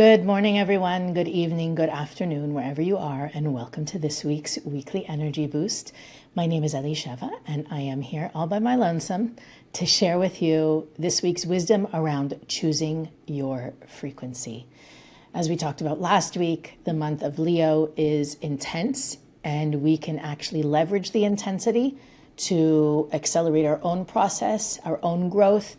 Good morning, everyone. Good evening, good afternoon, wherever you are, and welcome to this week's weekly energy boost. My name is Elisheva, and I am here all by my lonesome to share with you this week's wisdom around choosing your frequency. As we talked about last week, the month of Leo is intense, and we can actually leverage the intensity to accelerate our own process, our own growth.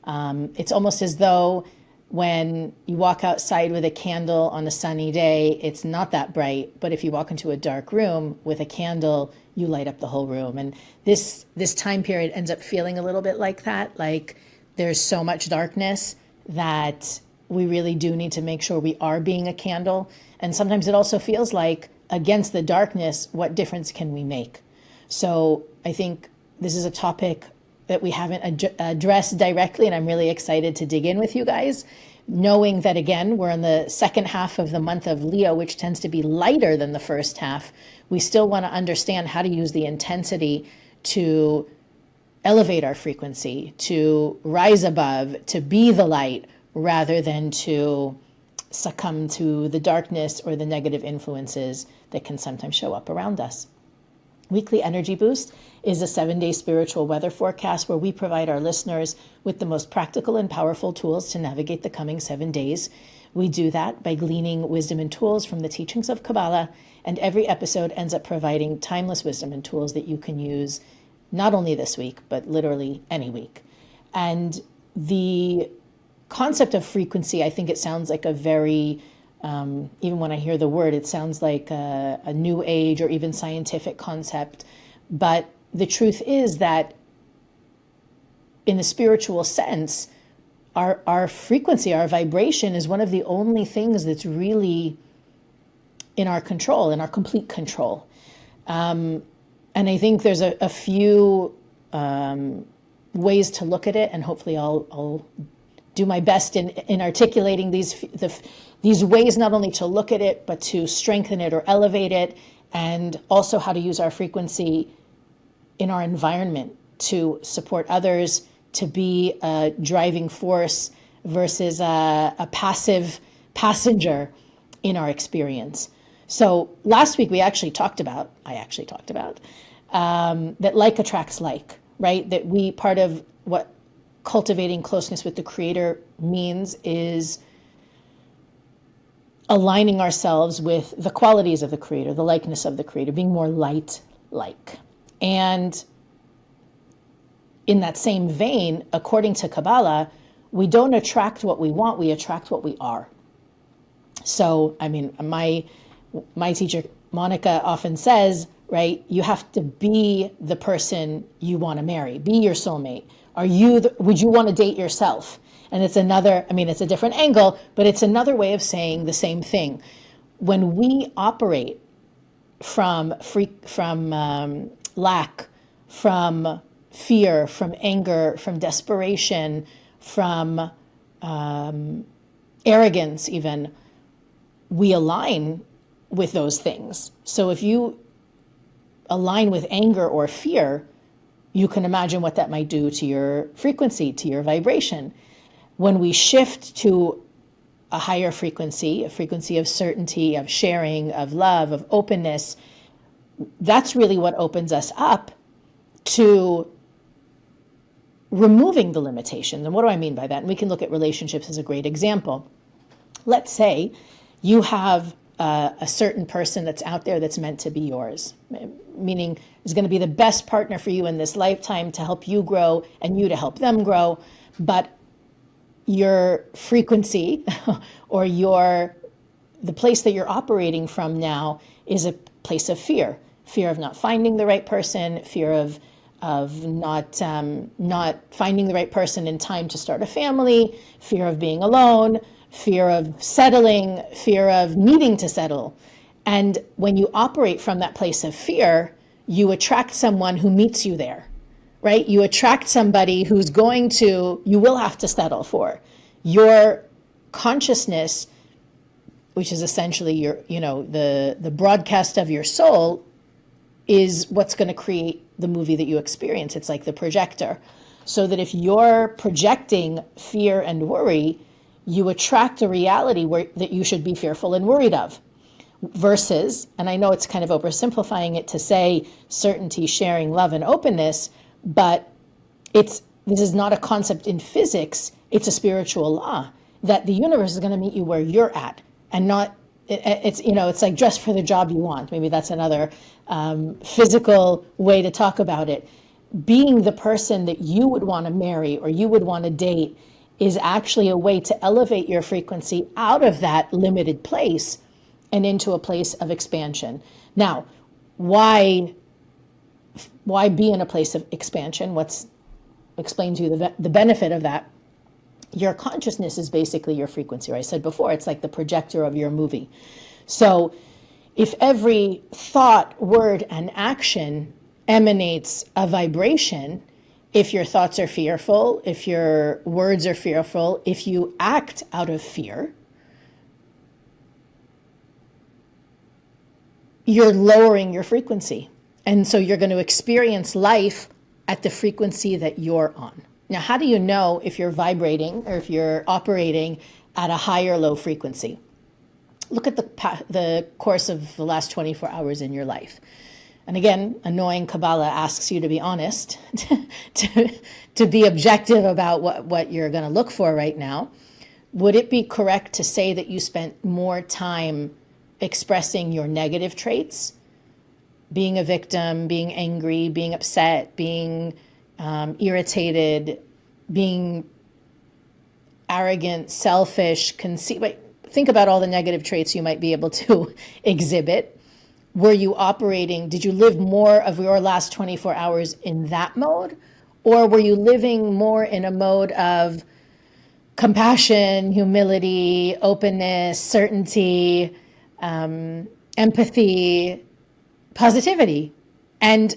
It's almost as though when you walk outside with a candle on a sunny day, it's not that bright. But if you walk into a dark room with a candle, you light up the whole room. And this time period ends up feeling a little bit like that. Like there's so much darkness that we really do need to make sure we are being a candle. And sometimes it also feels like against the darkness, what difference can we make? So I think this is a topic that we haven't addressed directly, and I'm really excited to dig in with you guys, knowing that, again, we're in the second half of the month of Leo, which tends to be lighter than the first half. We still want to understand how to use the intensity to elevate our frequency, to rise above, to be the light, rather than to succumb to the darkness or the negative influences that can sometimes show up around us. Weekly Energy Boost is a 7-day spiritual weather forecast where we provide our listeners with the most practical and powerful tools to navigate the coming 7 days. We do that by gleaning wisdom and tools from the teachings of Kabbalah, and every episode ends up providing timeless wisdom and tools that you can use not only this week, but literally any week. And the concept of frequency, I think it sounds like a very even when I hear the word, it sounds like a new age or even scientific concept. But the truth is that in the spiritual sense, our frequency, our vibration is one of the only things that's really in our control, in our complete control. And I think there's a few ways to look at it, and hopefully I'll do my best in articulating these ways, not only to look at it, but to strengthen it or elevate it, and also how to use our frequency in our environment to support others, to be a driving force versus a passive passenger in our experience. So last week I actually talked about that like attracts like, right? That part of what cultivating closeness with the Creator means is aligning ourselves with the qualities of the Creator, the likeness of the Creator, being more light-like. And in that same vein, according to Kabbalah, we don't attract what we want, we attract what we are. So, I mean, my teacher, Monica, often says, right, you have to be the person you want to marry, be your soulmate. Would you want to date yourself? And it's it's a different angle, but it's another way of saying the same thing. When we operate from lack, from fear, from anger, from desperation, from arrogance even, we align with those things. So if you align with anger or fear, you can imagine what that might do to your frequency, to your vibration. When we shift to a higher frequency, a frequency of certainty, of sharing, of love, of openness, that's really what opens us up to removing the limitations. And what do I mean by that? And we can look at relationships as a great example. Let's say you have a certain person that's out there that's meant to be yours, meaning is going to be the best partner for you in this lifetime to help you grow and you to help them grow. But your frequency or the place that you're operating from now is a place of fear of not finding the right person, fear of not finding the right person in time to start a family, fear of being alone, fear of settling, fear of needing to settle. And when you operate from that place of fear, you attract someone who meets you there, right? You attract somebody you will have to settle for. Your consciousness, which is essentially the broadcast of your soul, is what's going to create the movie that you experience. It's like the projector. So that if you're projecting fear and worry, you attract a reality that you should be fearful and worried of. Versus, and I know it's kind of oversimplifying it to say certainty, sharing, love, and openness, but this is not a concept in physics, it's a spiritual law that the universe is going to meet you where you're at, and not, it's like dress for the job you want. Maybe that's another physical way to talk about it. Being the person that you would want to marry or you would want to date is actually a way to elevate your frequency out of that limited place and into a place of expansion. Now, why be in a place of expansion? Explain to you the benefit of that. Your consciousness is basically your frequency. Right? I said before, it's like the projector of your movie. So if every thought, word, and action emanates a vibration, if your thoughts are fearful, if your words are fearful, if you act out of fear, you're lowering your frequency. And so you're going to experience life at the frequency that you're on. Now, how do you know if you're vibrating or if you're operating at a high or low frequency? Look at the course of the last 24 hours in your life. And again, annoying Kabbalah asks you to be honest, to be objective about what you're going to look for right now. Would it be correct to say that you spent more time expressing your negative traits, being a victim, being angry, being upset, being irritated, being arrogant, selfish, conceited? Think about all the negative traits you might be able to exhibit. Were you operating, did you live more of your last 24 hours in that mode? Or were you living more in a mode of compassion, humility, openness, certainty, empathy, positivity, and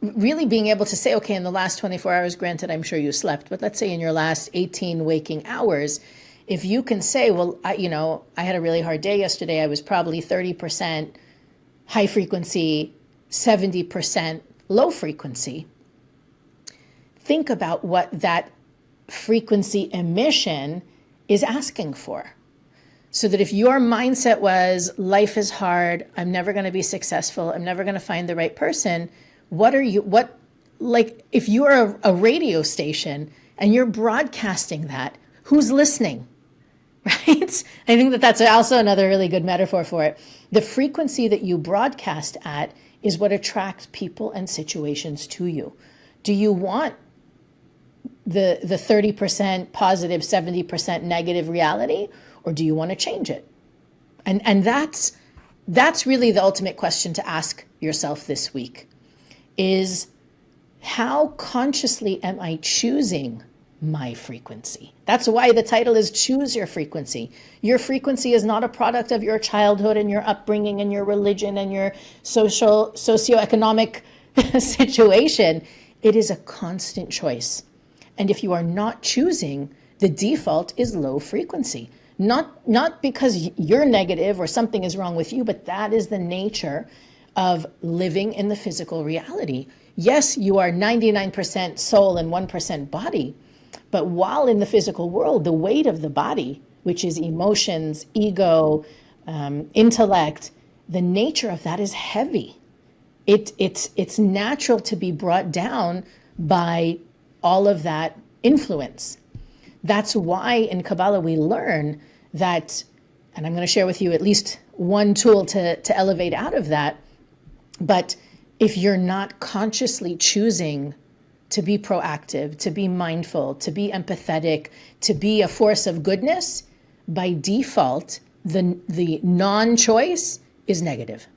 really being able to say, okay, in the last 24 hours, granted, I'm sure you slept, but let's say in your last 18 waking hours, if you can say, well, I had a really hard day yesterday. I was probably 30% high frequency, 70% low frequency. Think about what that frequency emission is asking for. So that if your mindset was, life is hard, I'm never going to be successful, I'm never going to find the right person, if you're a radio station and you're broadcasting that, who's listening, right? I think that's also another really good metaphor for it. The frequency that you broadcast at is what attracts people and situations to you. Do you want the 30% positive, 70% negative reality? Or do you want to change it? And that's really the ultimate question to ask yourself this week, is how consciously am I choosing my frequency? That's why the title is Choose Your Frequency. Your frequency is not a product of your childhood and your upbringing and your religion and your socioeconomic situation. It is a constant choice. And if you are not choosing, the default is low frequency. Not because you're negative or something is wrong with you, but that is the nature of living in the physical reality. Yes, you are 99% soul and 1% body, but while in the physical world, the weight of the body, which is emotions, ego, intellect, the nature of that is heavy. It's natural to be brought down by all of that influence. That's why in Kabbalah we learn that, and I'm going to share with you at least one tool to elevate out of that, but if you're not consciously choosing to be proactive, to be mindful, to be empathetic, to be a force of goodness, by default, the non-choice is negative.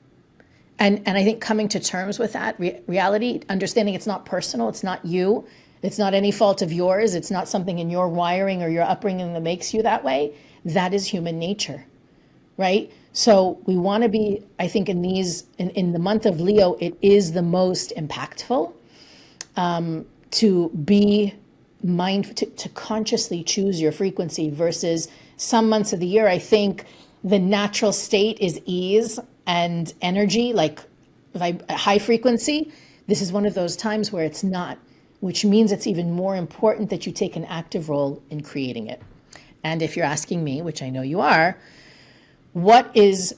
And I think coming to terms with that reality, understanding it's not personal, it's not you, it's not any fault of yours, it's not something in your wiring or your upbringing that makes you that way, that is human nature, right? So we want to be, I think in the month of Leo, it is the most impactful to be mindful, to consciously choose your frequency versus some months of the year. I think the natural state is ease and energy, like high frequency. This is one of those times where it's not, which means it's even more important that you take an active role in creating it. And if you're asking me, which I know you are, what is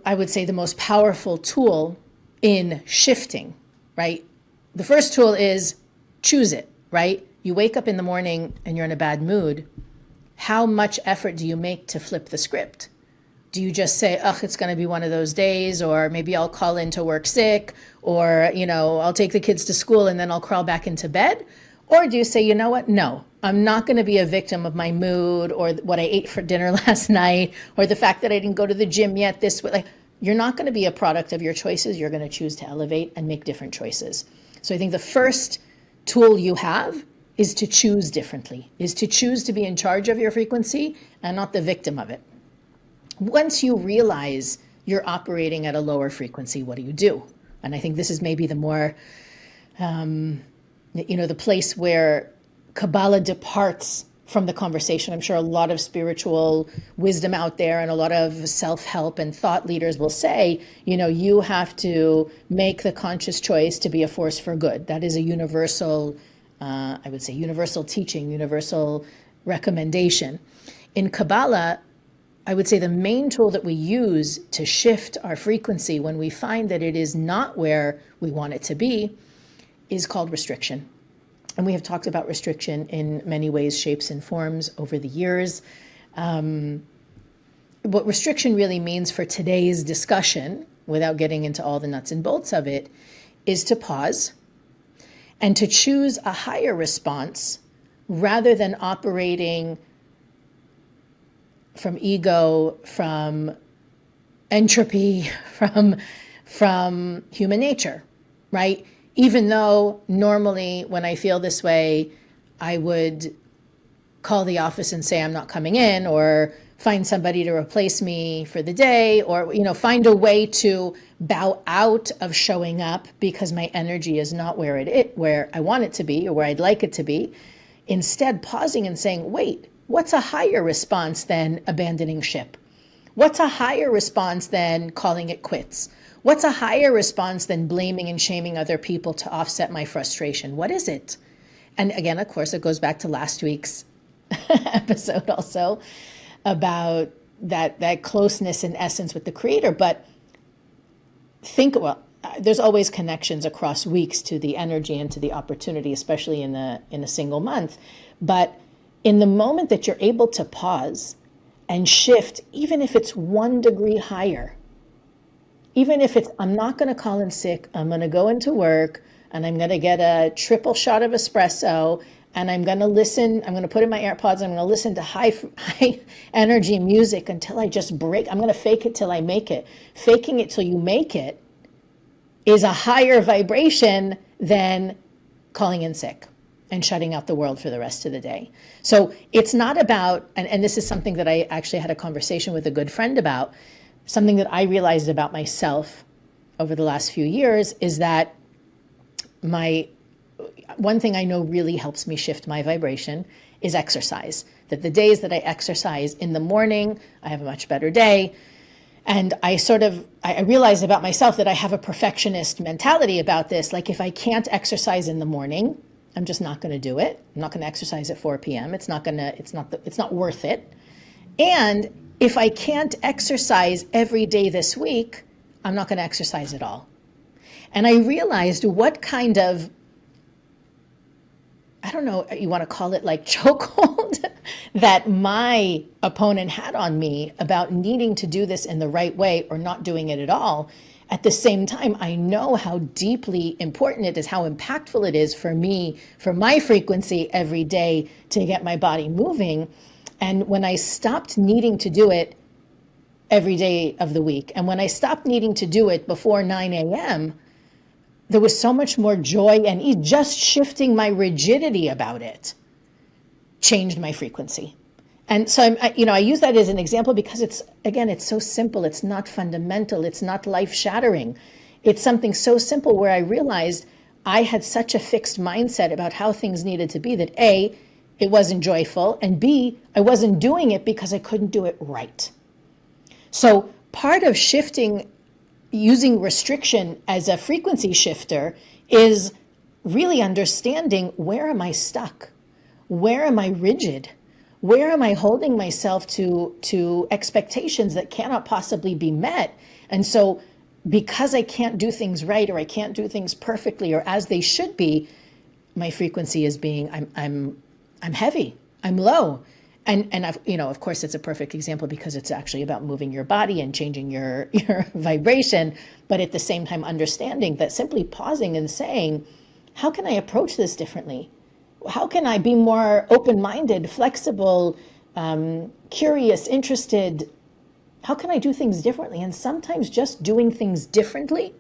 I would say the most powerful tool in shifting, right? The first tool is choose it, right? You wake up in the morning and you're in a bad mood. How much effort do you make to flip the script? Do you just say, oh, it's going to be one of those days, or maybe I'll call in to work sick, or, I'll take the kids to school and then I'll crawl back into bed? Or do you say, you know what? No, I'm not going to be a victim of my mood or what I ate for dinner last night, or the fact that I didn't go to the gym yet this way. Like, you're not going to be a product of your choices. You're going to choose to elevate and make different choices. So I think the first tool you have is to choose differently, is to choose to be in charge of your frequency and not the victim of it. Once you realize you're operating at a lower frequency, what do you do? And I think this is maybe the more, the place where Kabbalah departs from the conversation. I'm sure a lot of spiritual wisdom out there and a lot of self-help and thought leaders will say, you have to make the conscious choice to be a force for good. That is a universal, I would say, universal teaching, universal recommendation. In Kabbalah, I would say the main tool that we use to shift our frequency when we find that it is not where we want it to be is called restriction. And we have talked about restriction in many ways, shapes, and forms over the years. What restriction really means for today's discussion, without getting into all the nuts and bolts of it, is to pause and to choose a higher response rather than operating from ego, from entropy, from human nature, right? Even though normally when I feel this way, I would call the office and say I'm not coming in, or find somebody to replace me for the day, or find a way to bow out of showing up because my energy is not where I want it to be or where I'd like it to be. Instead, pausing and saying, wait, what's a higher response than abandoning ship? What's a higher response than calling it quits? What's a higher response than blaming and shaming other people to offset my frustration? What is it? And again, of course, it goes back to last week's episode also about that closeness in essence with the Creator. But there's always connections across weeks to the energy and to the opportunity, especially in a single month. But in the moment that you're able to pause and shift, even if it's 1 degree higher, even if it's, I'm not going to call in sick, I'm going to go into work and I'm going to get a triple shot of espresso and I'm going to listen, I'm going to put in my AirPods, I'm going to listen to high energy music until I just break. I'm going to fake it till I make it. Faking it till you make it is a higher vibration than calling in sick and shutting out the world for the rest of the day. So it's not about, and this is something that I actually had a conversation with a good friend about, something that I realized about myself over the last few years is that one thing I know really helps me shift my vibration is exercise. That the days that I exercise in the morning, I have a much better day. And I realized about myself that I have a perfectionist mentality about this. Like if I can't exercise in the morning, I'm just not going to do it. I'm not going to exercise at 4 p.m. It's not worth it. And if I can't exercise every day this week, I'm not going to exercise at all. And I realized what kind of, I don't know, you want to call it like chokehold that my opponent had on me about needing to do this in the right way or not doing it at all. At the same time, I know how deeply important it is, how impactful it is for me, for my frequency every day to get my body moving. And when I stopped needing to do it every day of the week, and when I stopped needing to do it before 9 a.m., there was so much more joy, and just shifting my rigidity about it changed my frequency. And so I use that as an example because it's so simple. It's not fundamental. It's not life-shattering. It's something so simple where I realized I had such a fixed mindset about how things needed to be that A, it wasn't joyful, and B, I wasn't doing it because I couldn't do it right. So part of shifting, using restriction as a frequency shifter, is really understanding, where am I stuck? Where am I rigid? Where am I holding myself to expectations that cannot possibly be met? And so because I can't do things right, or I can't do things perfectly or as they should be, my frequency is being, I'm heavy, I'm low. And I've, of course it's a perfect example because it's actually about moving your body and changing your vibration. But at the same time, understanding that simply pausing and saying, how can I approach this differently? How can I be more open-minded, flexible, curious, interested? How can I do things differently? And sometimes just doing things differently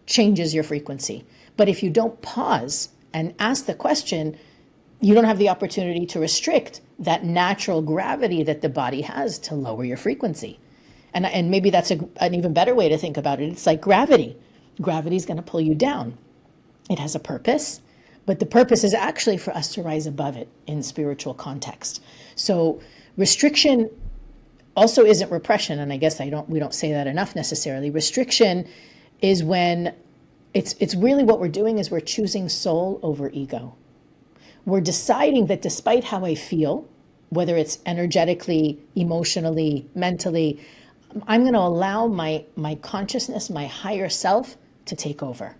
changes your frequency. But if you don't pause and ask the question, you don't have the opportunity to restrict that natural gravity that the body has to lower your frequency. And maybe that's an even better way to think about it. It's like gravity. Gravity is going to pull you down. It has a purpose, but the purpose is actually for us to rise above it in spiritual context. So restriction also isn't repression, and I guess we don't say that enough necessarily. Restriction is when it's really what we're doing is we're choosing soul over ego. We're deciding that despite how I feel, whether it's energetically, emotionally, mentally, I'm going to allow my consciousness, my higher self, to take over.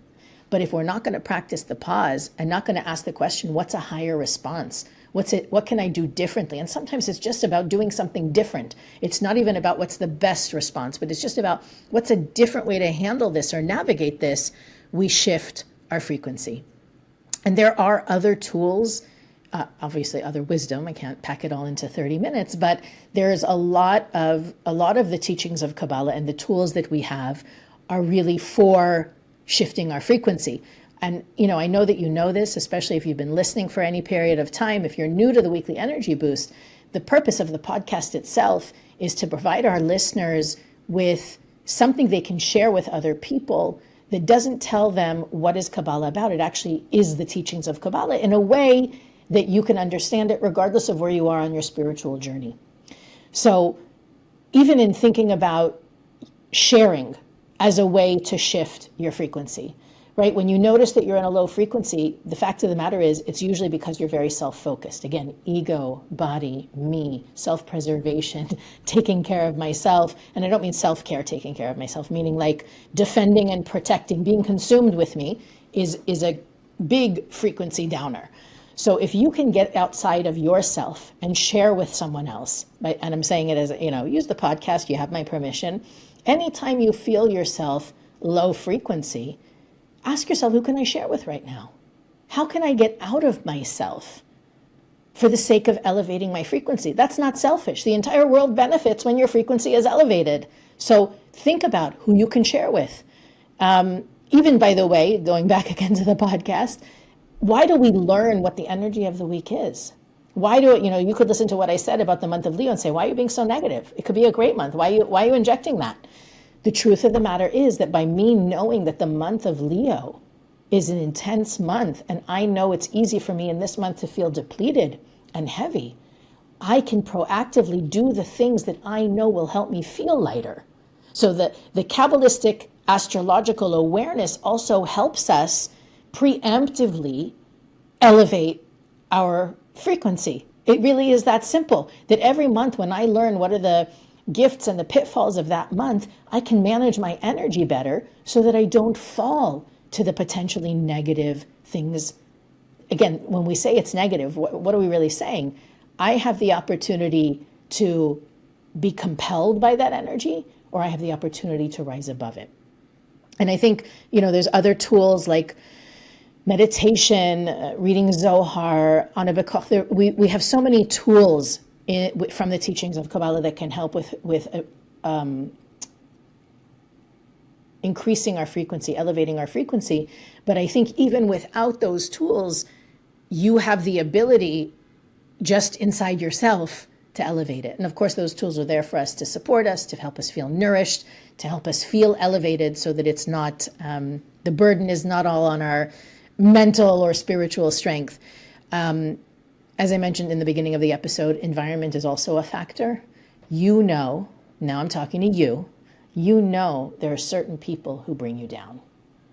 But if we're not going to practice the pause and not going to ask the question, what's a higher response? What can I do differently? And sometimes it's just about doing something different. It's not even about what's the best response, but it's just about what's a different way to handle this or navigate this. We shift our frequency. And there are other tools, obviously other wisdom. I can't pack it all into 30 minutes, but there's a lot of the teachings of Kabbalah and the tools that we have are really for shifting our frequency. And, I know that you know this, especially if you've been listening for any period of time. If you're new to the Weekly Energy Boost, the purpose of the podcast itself is to provide our listeners with something they can share with other people that doesn't tell them what is Kabbalah about. It actually is the teachings of Kabbalah in a way that you can understand it regardless of where you are on your spiritual journey. So even in thinking about sharing as a way to shift your frequency, right? When you notice that you're in a low frequency, the fact of the matter is it's usually because you're very self-focused. Again, ego, body, me, self-preservation, taking care of myself. And I don't mean self-care, taking care of myself, meaning like defending and protecting, being consumed with me is a big frequency downer. So if you can get outside of yourself and share with someone else, right? And I'm saying it as, use the podcast, you have my permission. Anytime you feel yourself low frequency, ask yourself, who can I share with right now? How can I get out of myself for the sake of elevating my frequency? That's not selfish. The entire world benefits when your frequency is elevated. So think about who you can share with. Even, by the way, going back again to the podcast, why do we learn what the energy of the week is? Why do it, you could listen to what I said about the month of Leo and say, why are you being so negative? It could be a great month. Why are you injecting that? The truth of the matter is that by me knowing that the month of Leo is an intense month, and I know it's easy for me in this month to feel depleted and heavy, I can proactively do the things that I know will help me feel lighter. So the Kabbalistic astrological awareness also helps us preemptively elevate our frequency. It really is that simple, that every month when I learn what are the gifts and the pitfalls of that month, I can manage my energy better so that I don't fall to the potentially negative things. Again, when we say it's negative, what are we really saying? I have the opportunity to be compelled by that energy, or I have the opportunity to rise above it. And I think, there's other tools like meditation, reading Zohar, we have so many tools from the teachings of Kabbalah that can help with increasing our frequency, elevating our frequency. But I think even without those tools, you have the ability just inside yourself to elevate it. And of course, those tools are there for us to support us, to help us feel nourished, to help us feel elevated so that it's not, the burden is not all on our mental or spiritual strength. As I mentioned in the beginning of the episode, environment is also a factor. Now I'm talking to you, there are certain people who bring you down,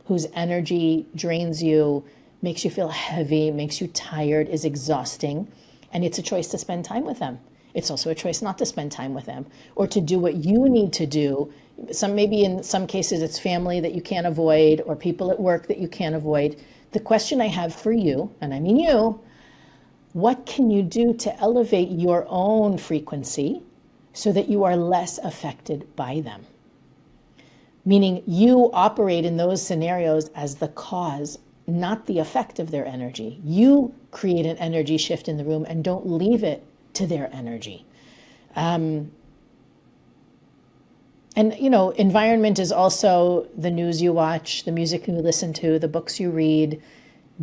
whose energy drains you, makes you feel heavy, makes you tired, is exhausting, and it's a choice to spend time with them. It's also a choice not to spend time with them or to do what you need to do. Maybe in some cases it's family that you can't avoid or people at work that you can't avoid. The question I have for you, and I mean you, what can you do to elevate your own frequency so that you are less affected by them? Meaning you operate in those scenarios as the cause, not the effect of their energy. You create an energy shift in the room and don't leave it to their energy. And, environment is also the news you watch, the music you listen to, the books you read.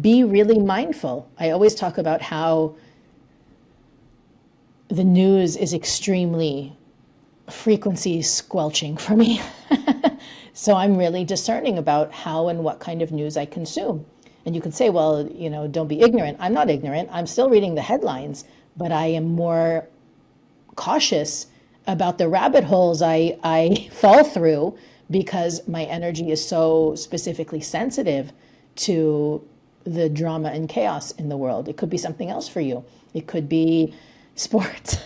Be really mindful. I always talk about how the news is extremely frequency squelching for me. So I'm really discerning about how and what kind of news I consume. And you could say, well, don't be ignorant. I'm not ignorant. I'm still reading the headlines, but I am more cautious about the rabbit holes I fall through because my energy is so specifically sensitive to the drama and chaos in the world. It could be something else for you. It could be sports.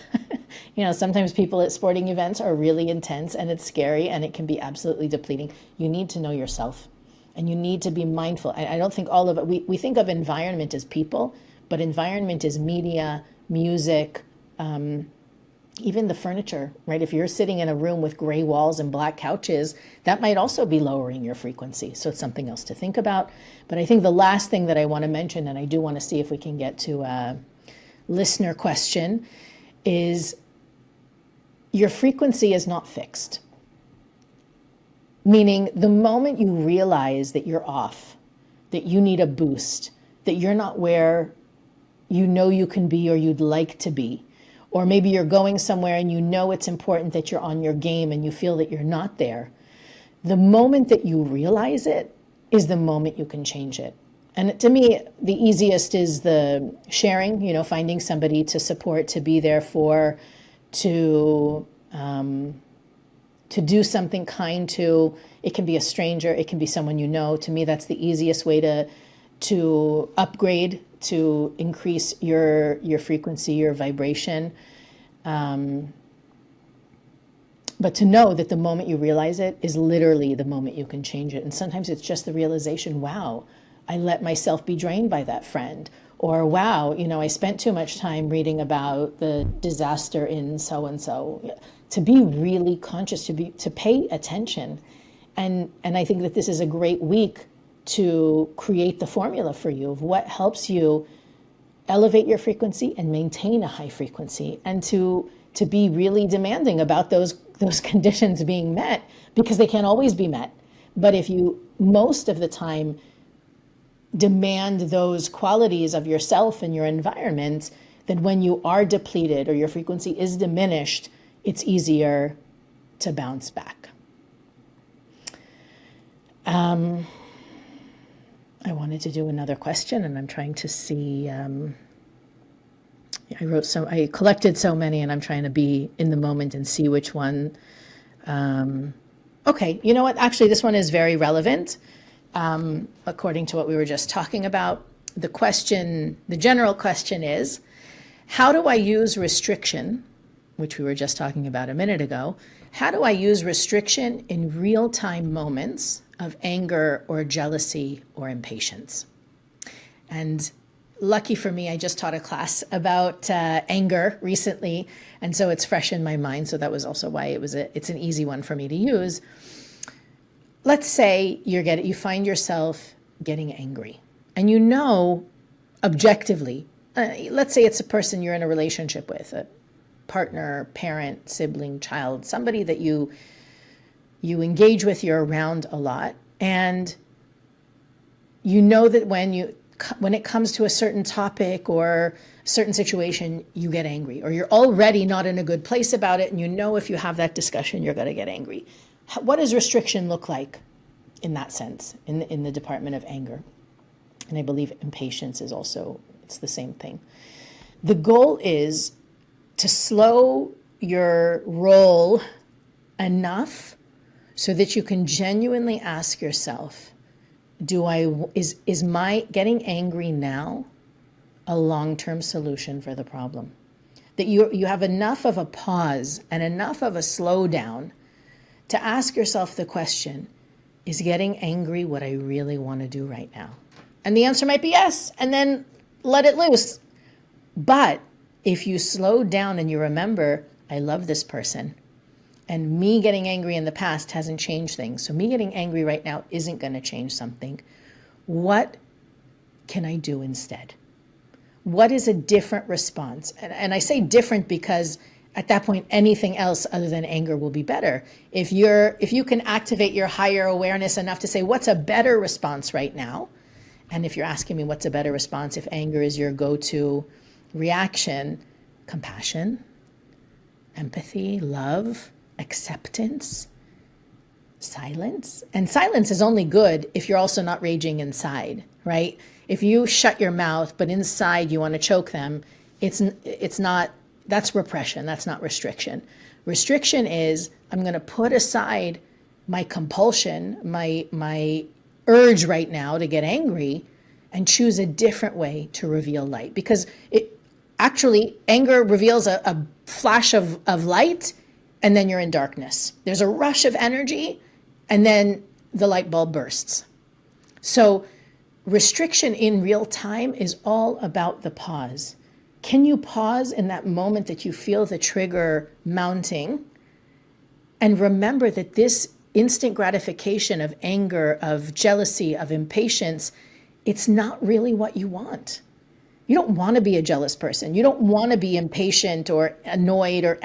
Sometimes people at sporting events are really intense and it's scary and it can be absolutely depleting. You need to know yourself and you need to be mindful. I don't think all of it, we think of environment as people, but environment is media, music, even the furniture, right? If you're sitting in a room with gray walls and black couches, that might also be lowering your frequency. So it's something else to think about. But I think the last thing that I want to mention, and I do want to see if we can get to a listener question, is your frequency is not fixed. Meaning the moment you realize that you're off, that you need a boost, that you're not where you can be or you'd like to be, or maybe you're going somewhere and it's important that you're on your game and you feel that you're not there, the moment that you realize it is the moment you can change it. And to me, the easiest is the sharing, finding somebody to support, to be there for, to do something kind to. It can be a stranger, it can be someone you know. To me, that's the easiest way to upgrade, to increase your frequency, your vibration. But to know that the moment you realize it is literally the moment you can change it. And sometimes it's just the realization, wow, I let myself be drained by that friend. Or wow, I spent too much time reading about the disaster in so-and-so. To be really conscious, to pay attention. And I think that this is a great week to create the formula for you of what helps you elevate your frequency and maintain a high frequency, and to be really demanding about those conditions being met, because they can't always be met. But if you most of the time demand those qualities of yourself and your environment, then when you are depleted or your frequency is diminished, it's easier to bounce back. I wanted to do another question, and I'm trying to see. I collected so many, and I'm trying to be in the moment and see which one. Okay, you know what? Actually, this one is very relevant. According to what we were just talking about, the general question is, how do I use restriction, which we were just talking about a minute ago? How do I use restriction in real-time moments of anger or jealousy or impatience? And lucky for me, I just taught a class about anger recently, and so it's fresh in my mind. So that was also why it's an easy one for me to use. Let's say you find yourself getting angry, and objectively, let's say it's a person you're in a relationship with, a partner, parent, sibling, child, somebody that you engage with, you're around a lot, and that when it comes to a certain topic or a certain situation, you get angry, or you're already not in a good place about it, and if you have that discussion, you're going to get angry. What does restriction look like in that sense, in the department of anger? And I believe impatience is also, it's the same thing. The goal is to slow your roll enough so that you can genuinely ask yourself, is my getting angry now a long-term solution for the problem? that you have enough of a pause and enough of a slowdown to ask yourself the question, is getting angry what I really want to do right now? And the answer might be yes, and then let it loose. But if you slow down and you remember, I love this person, and me getting angry in the past hasn't changed things, so me getting angry right now isn't going to change something. What can I do instead? What is a different response? And I say different because at that point, anything else other than anger will be better. If you can activate your higher awareness enough to say, what's a better response right now? And if you're asking me what's a better response, if anger is your go-to reaction, compassion, empathy, love, acceptance, silence. And silence is only good if you're also not raging inside, right? If you shut your mouth, but inside you want to choke them, it's not, that's repression. That's not restriction. Restriction is, I'm going to put aside my compulsion, my urge right now to get angry, and choose a different way to reveal light. Because actually, anger reveals a flash of light, and then you're in darkness. There's a rush of energy, and then the light bulb bursts. So restriction in real time is all about the pause. Can you pause in that moment that you feel the trigger mounting and remember that this instant gratification of anger, of jealousy, of impatience, it's not really what you want. You don't want to be a jealous person. You don't want to be impatient or annoyed or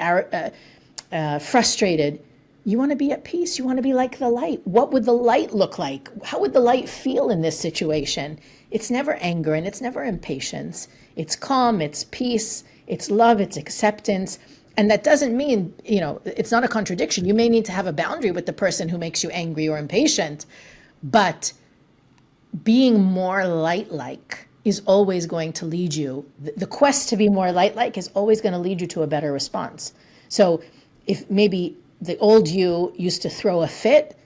frustrated. You want to be at peace. You want to be like the light. What would the light look like? How would the light feel in this situation? It's never anger and it's never impatience. It's calm, it's peace, it's love, it's acceptance. And that doesn't mean, it's not a contradiction. You may need to have a boundary with the person who makes you angry or impatient, but being more light-like is always going to lead you. The quest to be more light-like is always going to lead you to a better response. So if maybe the old you used to throw a fit,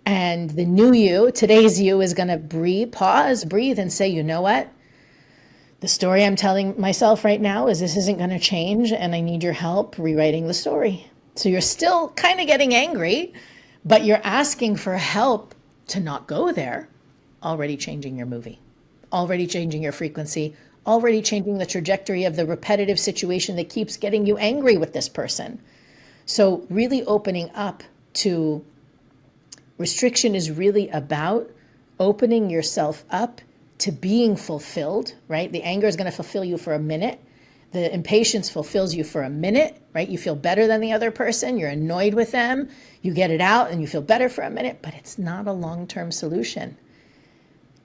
and the new you, today's you, is going to pause, breathe, and say, you know what? The story I'm telling myself right now is this isn't going to change, and I need your help rewriting the story. So you're still kind of getting angry, but you're asking for help to not go there, already changing your movie, already changing your frequency, already changing the trajectory of the repetitive situation that keeps getting you angry with this person. So really opening up to restriction is really about opening yourself up to being fulfilled, right? The anger is going to fulfill you for a minute. The impatience fulfills you for a minute, right? You feel better than the other person. You're annoyed with them. You get it out and you feel better for a minute, but it's not a long-term solution.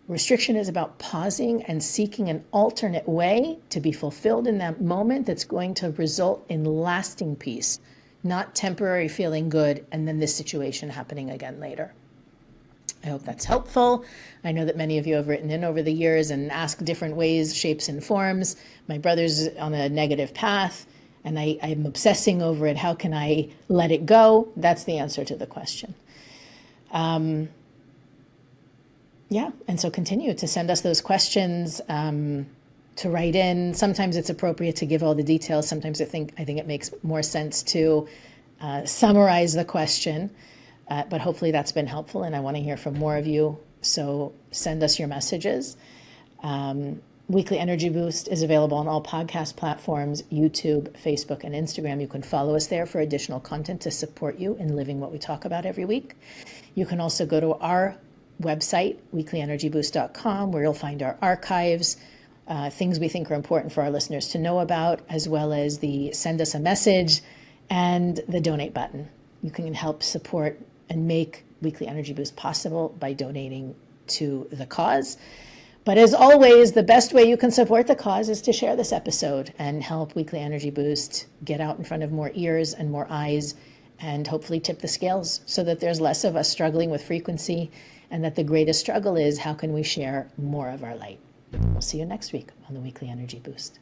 Restriction is about pausing and seeking an alternate way to be fulfilled in that moment that's going to result in lasting peace, not temporary feeling good and then this situation happening again later. I hope that's helpful. I know that many of you have written in over the years and asked different ways, shapes, and forms. My brother's on a negative path, and I'm obsessing over it. How can I let it go? That's the answer to the question. And so continue to send us those questions, to write in. Sometimes it's appropriate to give all the details. Sometimes I think it makes more sense to summarize the question. But hopefully that's been helpful, and I want to hear from more of you. So send us your messages. Weekly Energy Boost is available on all podcast platforms, YouTube, Facebook, and Instagram. You can follow us there for additional content to support you in living what we talk about every week. You can also go to our website, weeklyenergyboost.com, where you'll find our archives, things we think are important for our listeners to know about, as well as the send us a message and the donate button. You can help support and make Weekly Energy Boost possible by donating to the cause. But as always, the best way you can support the cause is to share this episode and help Weekly Energy Boost get out in front of more ears and more eyes, and hopefully tip the scales so that there's less of us struggling with frequency, and that the greatest struggle is how can we share more of our light. We'll see you next week on the Weekly Energy Boost.